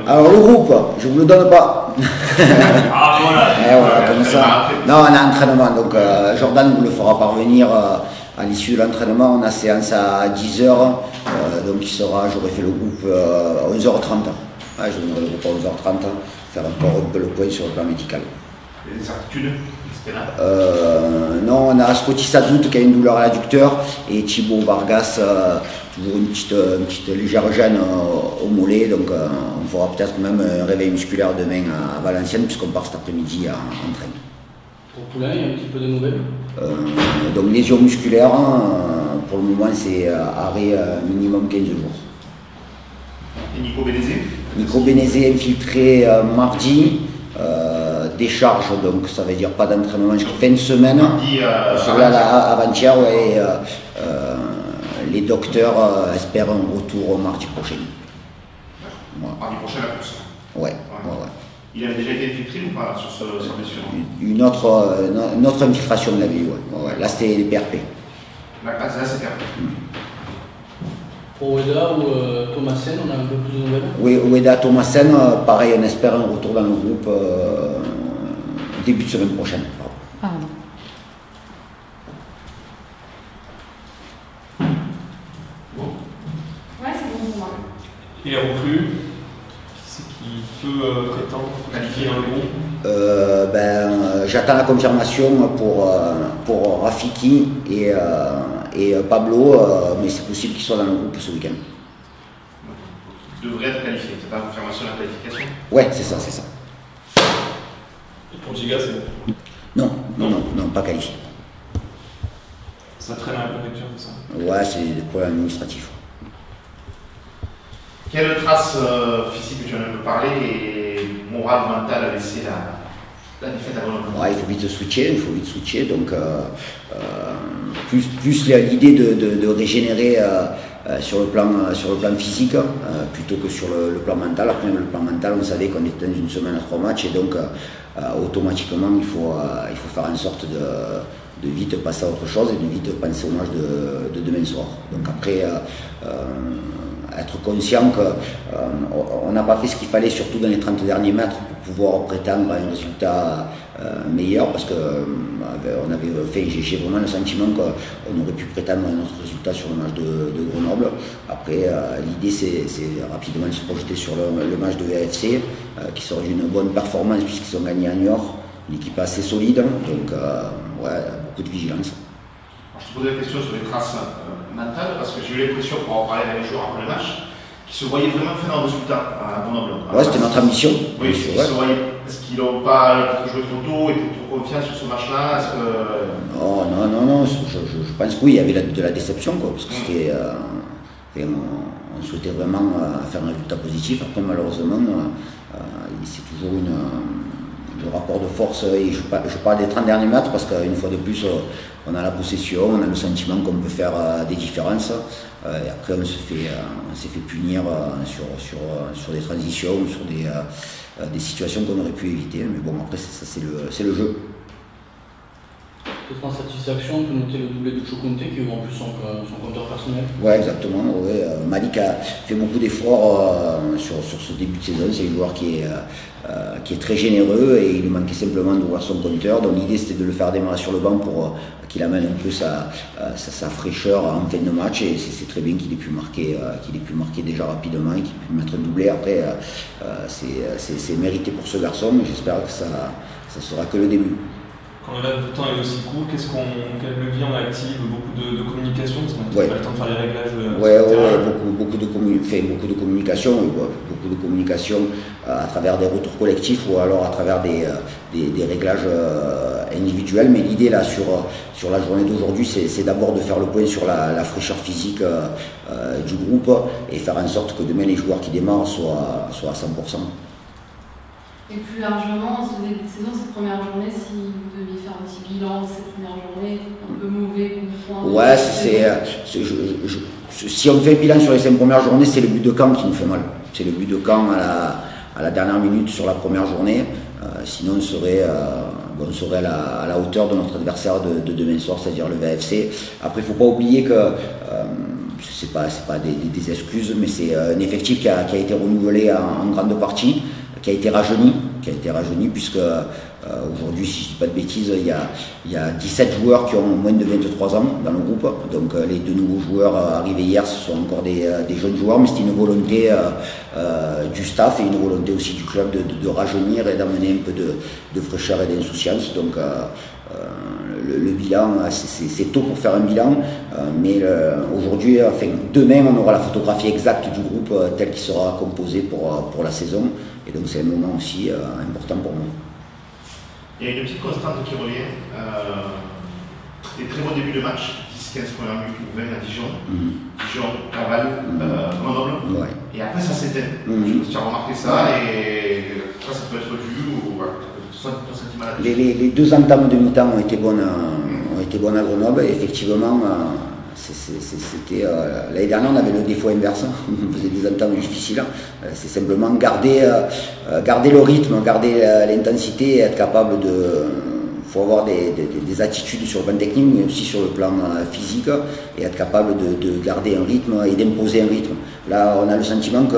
Alors le groupe, je vous le donne pas. Ah voilà. Voilà, comme ça. Non, on a entraînement, donc Jordan vous le fera parvenir à l'issue de l'entraînement. On a séance à 10h, donc j'aurais fait le groupe à 11h30. Ouais, je donnerai le groupe à 11h30, faire encore un peu le point sur le plan médical. Les incertitudes, etc. Non, on a Scotty Sadout qui a une douleur à l'adducteur et Thibaut Vargas, toujours une petite légère gêne au mollet, donc on fera peut-être même un réveil musculaire demain à Valenciennes puisqu'on part cet après-midi en train. Pour Poulain, il y a un petit peu de nouvelles. Donc lésion musculaire, pour le moment c'est arrêt minimum 15 jours. Et Nico Bénézé? Nico Bénézé infiltré mardi. Décharge, donc ça veut dire pas d'entraînement jusqu'à fin de semaine. Avant-hier, ouais, les docteurs espèrent un retour mardi prochain. Voilà. Mardi prochain la course. Ouais. Il avait déjà été infiltré ou pas sur cette blessure? Une autre infiltration de la vie, ouais. Là c'était les PRP. Là c'est PRP. Pour Ueda ou Thomasen, on a un peu plus de nouvelles? Oui, Ueda, Thomasen, pareil, on espère un retour dans le groupe début de semaine prochaine. Pardon. Bon. Ouais, c'est bon pour moi. Et les recrues, c'est qui peut prétendre qualifier dans le groupe? J'attends la confirmation pour Rafiki et Pablo, mais c'est possible qu'ils soient dans le groupe ce week-end. Il devrait être qualifié, c'est pas la confirmation de la qualification? Ouais, c'est ça. Et pour Giga, c'est bon? Non, pas qualifié. Ça traîne à la préfecture, c'est ça? Ouais, c'est des problèmes administratifs. Quelle trace physique que tu en as un peu parlé et morale, mentale a laissé la défaite à Grenoble? Ouais, il faut vite switcher, donc plus l'idée de régénérer sur le plan physique plutôt que sur le plan mental. Après le plan mental, on savait qu'on était dans une semaine à 3 matchs et donc automatiquement il faut faire en sorte de vite passer à autre chose et de vite penser au match de demain soir. Donc après être conscient qu'on n'a pas fait ce qu'il fallait, surtout dans les 30 derniers mètres, pour pouvoir prétendre à un résultat meilleur, parce que j'ai vraiment le sentiment qu'on aurait pu prétendre à un autre résultat sur le match de Grenoble. Après, l'idée c'est rapidement de se projeter sur le match de VFC, qui sort d'une bonne performance puisqu'ils ont gagné à Niort, une équipe assez solide, donc beaucoup de vigilance. Alors, je te posais la question sur les traces mentales, parce que j'ai eu l'impression, pour en parler avec les joueurs après le match, qu'ils se voyaient vraiment faire un résultat à Grenoble. Ouais, c'était notre ambition. Oui, est-ce qu'ils n'ont pas joué trop tôt et trop confiants sur ce match-là? Non, je pense que oui, il y avait de la déception, parce que c'était, on souhaitait vraiment faire un résultat positif. Après, malheureusement, c'est toujours le rapport de force, et je parle des 30 derniers mètres parce qu'une fois de plus, on a la possession, on a le sentiment qu'on peut faire des différences, et après on s'est fait punir sur des transitions, sur des situations qu'on aurait pu éviter, mais bon, après c'est le jeu. Peut-être en satisfaction, on peut noter le doublé de Chokunte qui ouvre en plus son compteur personnel. Ouais, exactement. Ouais. Malik a fait beaucoup d'efforts sur ce début de saison. C'est un joueur qui est très généreux et il lui manquait simplement d'ouvrir son compteur. Donc l'idée c'était de le faire démarrer sur le banc pour qu'il amène un peu sa fraîcheur en fin de match, et c'est très bien qu'il ait pu marquer déjà rapidement et qu'il ait pu mettre un doublé. Après, c'est mérité pour ce garçon, mais j'espère que ça sera que le début. Quand le laps de temps est aussi court, quel levier on active? Beaucoup de communication, parce qu'on n'a pas le temps de faire les réglages. Beaucoup de communication à travers des retours collectifs ou alors à travers des réglages individuels. Mais l'idée là sur la journée d'aujourd'hui, c'est d'abord de faire le point sur la fraîcheur physique du groupe et faire en sorte que demain les joueurs qui démarrent soient à 100%. Et plus largement, ce début de saison, cette première journée, si vous deviez faire un petit bilan de cette première journée, un peu mauvais, bon point. Ouais, si on fait un bilan sur les 5 premières journées, c'est le but de camp qui nous fait mal. C'est le but de camp à la dernière minute sur la première journée. Sinon, on serait à la hauteur de notre adversaire de demain soir, c'est-à-dire le VFC. Après, il ne faut pas oublier que c'est pas des excuses, mais c'est un effectif qui a été renouvelé en grande partie, qui a été rajeuni puisque aujourd'hui, si je ne dis pas de bêtises, il y a 17 joueurs qui ont moins de 23 ans dans le groupe. Donc les 2 nouveaux joueurs arrivés hier, ce sont encore des jeunes joueurs, mais c'est une volonté du staff et une volonté aussi du club de rajeunir et d'amener un peu de fraîcheur et d'insouciance. Donc le bilan, c'est tôt pour faire un bilan, mais aujourd'hui, demain, on aura la photographie exacte du groupe tel qu'il sera composé pour la saison. Et donc c'est un moment aussi important pour nous. Il y a une petite constante qui revient. Des très beaux débuts de match, 10-15 premières minutes ou 20 à Dijon, Dijon, Laval, Grenoble. Ouais. Et après ça s'éteint. Je sais pas si tu as remarqué ça, et après ça peut être dû ou ton sentiment là-dessus. Les 2 entames de mi-temps ont été bonnes à Grenoble, et effectivement. L'année dernière, on avait le défaut inverse, on faisait des entames difficiles. C'est simplement garder le rythme, garder l'intensité et être capable de. Il faut avoir des attitudes sur le plan technique, mais aussi sur le plan physique, et être capable de garder un rythme et d'imposer un rythme. Là, on a le sentiment que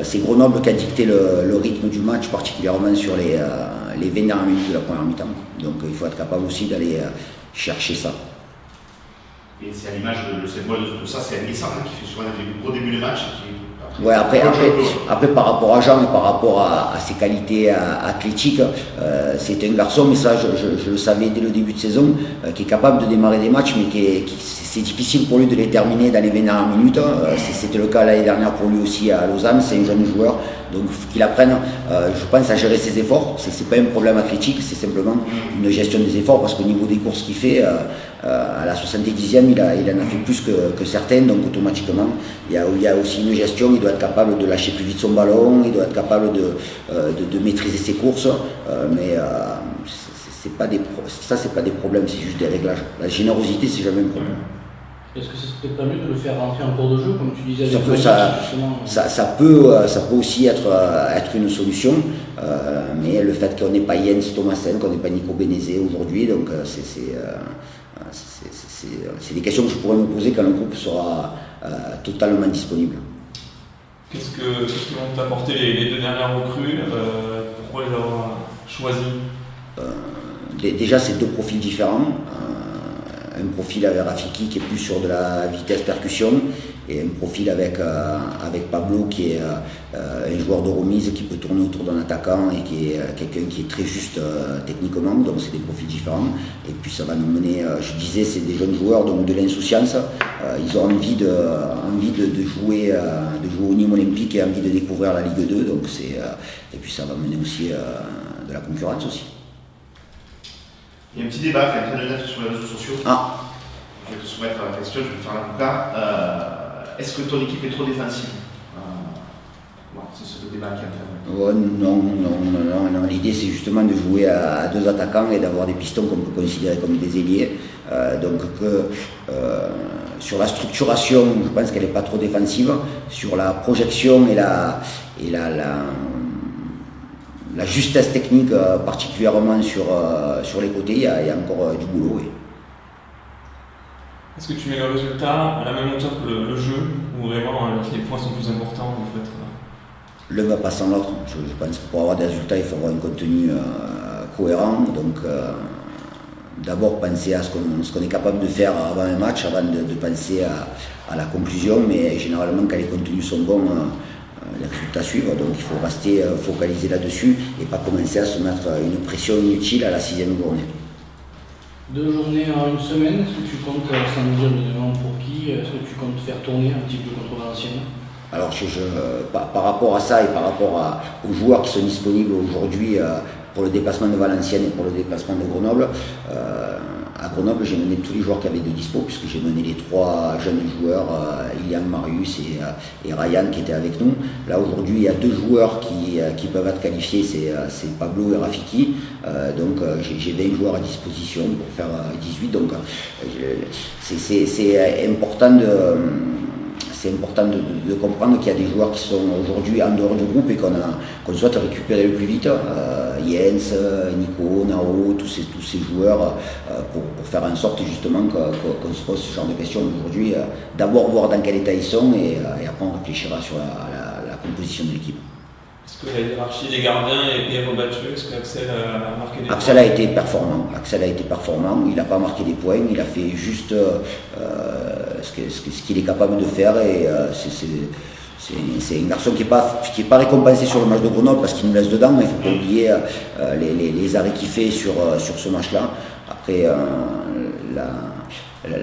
c'est Grenoble qui a dicté le rythme du match, particulièrement sur les 20 dernières minutes de la première mi-temps. Donc il faut être capable aussi d'aller chercher ça. Et c'est à l'image de le symbole de tout ça, c'est Anissa qui fait souvent des gros débuts de match. Ouais, après, par rapport à Jean et par rapport à ses qualités athlétiques, c'est un garçon, mais ça je le savais dès le début de saison, qui est capable de démarrer des matchs, mais c'est difficile pour lui de les terminer dans les 20 dernières minutes. C'était le cas l'année dernière pour lui aussi à Lausanne, c'est un jeune joueur, donc il faut qu'il apprenne, je pense, à gérer ses efforts. C'est pas un problème athlétique, c'est simplement une gestion des efforts, parce qu'au niveau des courses qu'il fait, à la 70e, il en a fait plus que certains, donc automatiquement, il y a aussi une gestion. Il doit être capable de lâcher plus vite son ballon, il doit être capable de maîtriser ses courses, mais c'est pas des problèmes, c'est juste des réglages. La générosité, c'est jamais un problème. Est-ce que c'est peut-être pas mieux de le faire rentrer en cours de jeu, comme tu disais ça peut aussi être une solution, mais le fait qu'on n'ait pas Jens Thomasen, qu'on n'ait pas Nico Benezet aujourd'hui, donc c'est des questions que je pourrais me poser quand le groupe sera totalement disponible. Qu'est-ce que vont t'apporter les 2 dernières recrues? Pourquoi les avoir choisis? Déjà, c'est 2 profils différents. Un profil avec Rafiki qui est plus sur de la vitesse percussion, et un profil avec Pablo qui est un joueur de remise qui peut tourner autour d'un attaquant et qui est quelqu'un qui est très juste techniquement. Donc c'est des profils différents, et puis ça va nous mener, je disais, c'est des jeunes joueurs, donc de l'insouciance. Ils ont envie de jouer au Nîmes Olympique et envie de découvrir la Ligue 2, donc et puis ça va mener aussi de la concurrence aussi. Il y a un petit débat qui est en train de naître sur les réseaux sociaux. Je vais te soumettre à la question, je vais faire l'avocat. Est-ce que ton équipe est trop défensive? C'est ce débat qui est en train de naître. Non. L'idée, c'est justement de jouer à 2 attaquants et d'avoir des pistons qu'on peut considérer comme des ailiers. Sur la structuration, je pense qu'elle n'est pas trop défensive. Sur la projection et la justesse technique, particulièrement sur les côtés, il y a encore du boulot. Oui. Est-ce que tu mets le résultat à la même hauteur que le jeu, ou vraiment les points sont plus importants en fait? L'un va pas sans l'autre. Je pense que pour avoir des résultats, il faut avoir un contenu cohérent. Donc d'abord penser à ce qu'on est capable de faire avant un match, avant de penser à la conclusion, mais généralement quand les contenus sont bons, les résultats suivent, donc il faut rester focalisé là-dessus et pas commencer à se mettre une pression inutile à la 6e journée. 2 journées en une semaine, est-ce que tu comptes, sans nous dire le nom pour qui, est-ce que tu comptes faire tourner un petit peu contre Valenciennes? Alors par rapport à ça et par rapport aux joueurs qui sont disponibles aujourd'hui pour le déplacement de Valenciennes et pour le déplacement de Grenoble, à Grenoble, j'ai mené tous les joueurs qui avaient de dispo, puisque j'ai mené les 3 jeunes joueurs, Ilian, Marius et Ryan, qui étaient avec nous. Là, aujourd'hui, il y a 2 joueurs qui peuvent être qualifiés, c'est Pablo et Rafiki. Donc, j'ai 20 joueurs à disposition pour faire 18. Donc, c'est important c'est important de comprendre qu'il y a des joueurs qui sont aujourd'hui en dehors du groupe et qu'on souhaite récupérer le plus vite. Jens, Nico, Nao, tous ces joueurs pour faire en sorte justement qu'on se pose ce genre de questions aujourd'hui. D'abord voir dans quel état ils sont et après on réfléchira sur la composition de l'équipe. Est-ce que la hiérarchie des gardiens est bien rebattue? Est-ce qu'Axel a marqué des points? Axel a été performant. Axel a été performant. Il n'a pas marqué des points. Il a fait juste ce qu'il est capable de faire. Et c'est un garçon qui n'est pas récompensé sur le match de Grenoble parce qu'il nous laisse dedans. Mais il ne faut pas oublier les arrêts qu'il fait sur ce match-là. Après,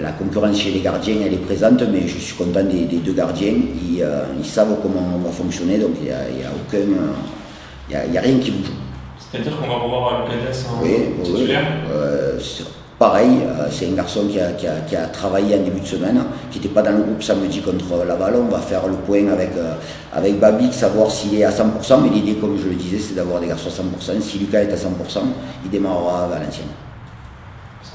la concurrence chez les gardiens, elle est présente, mais je suis content des deux gardiens. Ils savent comment on va fonctionner, donc il n'y a rien qui bouge. C'est-à-dire qu'on va revoir Lucas en titulaire? Pareil, c'est un garçon qui a travaillé en début de semaine, qui n'était pas dans le groupe samedi contre Laval. On va faire le point avec Babic, savoir s'il est à 100%, mais l'idée, comme je le disais, c'est d'avoir des garçons à 100%. Si Lucas est à 100%, il démarrera à Valenciennes.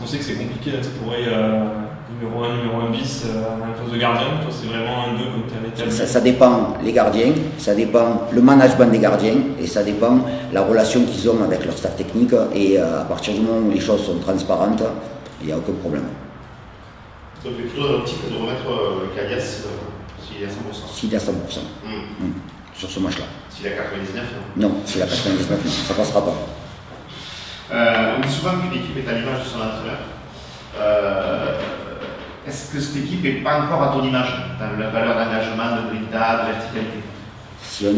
On sait que c'est compliqué, pour numéro 1 bis à un poste de gardien. Toi, c'est vraiment un 2 comme tu avais établi. Ça dépend les gardiens, ça dépend le management des gardiens et ça dépend la relation qu'ils ont avec leur staff technique. Et à partir du moment où les choses sont transparentes, il n'y a aucun problème. Donc, tu es plutôt dans l'optique de remettre Calias s'il est à 100%. S'il est à 100%. Sur ce match-là. S'il est à 99, non, s'il est à 99, non, ça ne passera pas. On dit souvent qu'une équipe est à l'image de son entraîneur. Est-ce que cette équipe n'est pas encore à ton image dans la valeur d'engagement, de grinta, de verticalité? Si on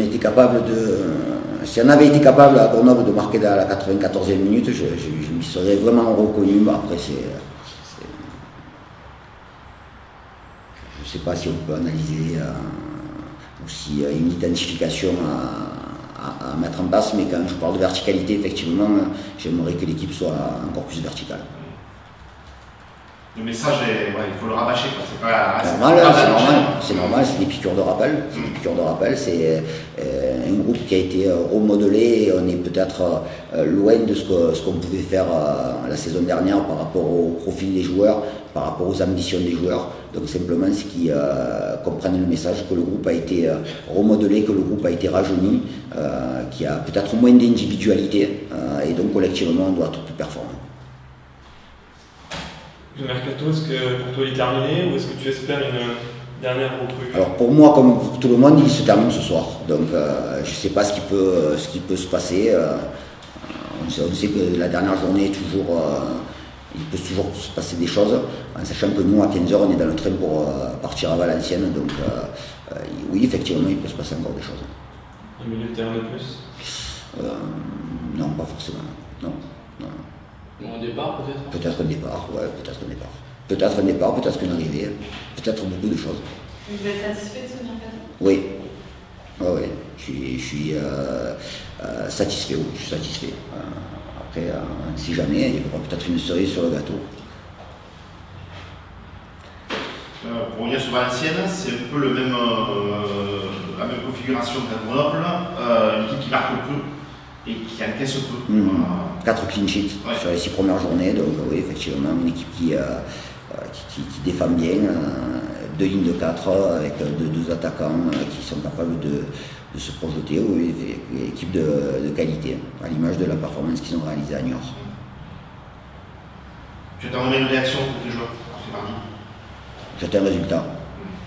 avait été capable à Grenoble de marquer dans la 94e minute, je m'y serais vraiment reconnu. Mais après, je ne sais pas si on peut analyser ou s'il y a une identification à mettre en place, mais quand je parle de verticalité, effectivement, j'aimerais que l'équipe soit encore plus verticale. Le message, il faut le rabâcher. C'est normal, c'est des piqûres de rappel. C'est un groupe qui a été remodelé et on est peut-être loin de ce qu'on pouvait faire la saison dernière par rapport au profil des joueurs, par rapport aux ambitions des joueurs. Donc simplement, c'est qu'ils comprennent le message que le groupe a été remodelé, que le groupe a été rajeuni, qu'il y a peut-être moins d'individualité et donc collectivement, on doit être plus performant. Le mercato, est-ce que pour toi il est terminé ou est-ce que tu espères une dernière recrue? Alors pour moi, comme pour tout le monde, il se termine ce soir. Donc je ne sais pas ce qui peut se passer. On sait que la dernière journée, il peut toujours se passer des choses, en sachant que nous, à 15h, on est dans le train pour partir à Valenciennes. Donc oui, effectivement, il peut se passer encore des choses. Un milieu de terrain de plus? Non, pas forcément. Non. Un départ peut-être? Peut-être un départ, ouais, peut-être un départ. Peut-être un départ, peut-être une arrivée, peut-être beaucoup de choses. Vous êtes satisfait de ce mercato? Oui. Oui. Je suis satisfait, oui, je suis satisfait. Après, si jamais, il y aura peut-être une cerise sur le gâteau. Pour revenir sur Valenciennes, c'est un peu la même configuration qu'à Grenoble, une équipe qui marque peu et qui encaisse peu. 4 clean sheets sur les 6 premières journées, donc oui, effectivement, une équipe qui défend bien, 2 lignes de 4 avec 2 attaquants qui sont capables de se projeter, oui, une équipe de qualité, à l'image de la performance qu'ils ont réalisée à Niort. Tu as donné une réaction pour tes joueurs, c'est mardi? J'attends un résultat.